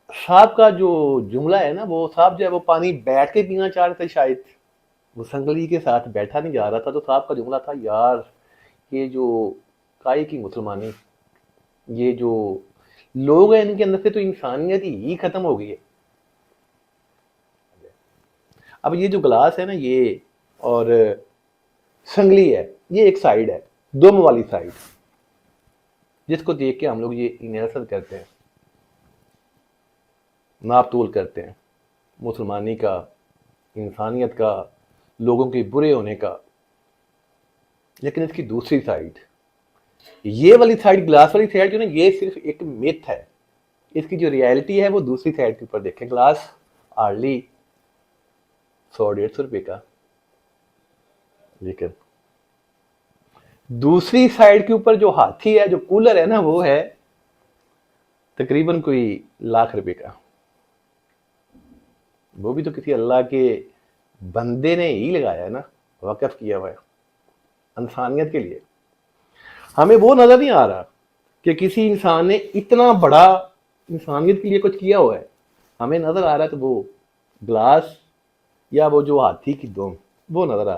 صاحب کا جو جملہ ہے نا، وہ صاحب جو ہے وہ پانی بیٹھ کے پینا چاہ رہے تھے شاید، وہ سنگلی کے ساتھ بیٹھا نہیں جا رہا تھا، تو صاحب کا جملہ تھا یار یہ جو کائی کی مسلمانی، یہ جو لوگ ہیں ان کے اندر سے تو انسانیت ہی ختم ہو گئی ہے. اب یہ جو گلاس ہے نا یہ اور سنگلی ہے، یہ ایک سائیڈ ہے، دوم والی سائیڈ، جس کو دیکھ کے ہم لوگ یہ انحصر کرتے ہیں، ناپ تول کرتے ہیں مسلمانی کا، انسانیت کا، لوگوں کے برے ہونے کا. لیکن اس کی دوسری سائیڈ، یہ والی سائیڈ، گلاس والی سائیڈ جو نا، یہ صرف ایک میتھ ہے. اس کی جو ریالٹی ہے وہ دوسری سائیڈ کے اوپر دیکھیں. گلاس ہارڈلی 100-150 روپے کا، لیکن دوسری سائیڈ کے اوپر جو ہاتھی ہے، جو کولر ہے نا، وہ ہے تقریباً کوئی 1,00,000 روپے کا. وہ بھی تو کسی اللہ کے بندے نے ہی لگایا ہے نا، وقف کیا ہوا ہے انسانیت کے لیے. ہمیں وہ نظر نہیں آ رہا کہ کسی انسان نے اتنا بڑا انسانیت کے لیے کچھ کیا ہوا ہے. ہمیں نظر آ رہا ہے تو وہ گلاس یا وہ جو ہاتھی کی دوم، وہ نظر آ رہا ہے.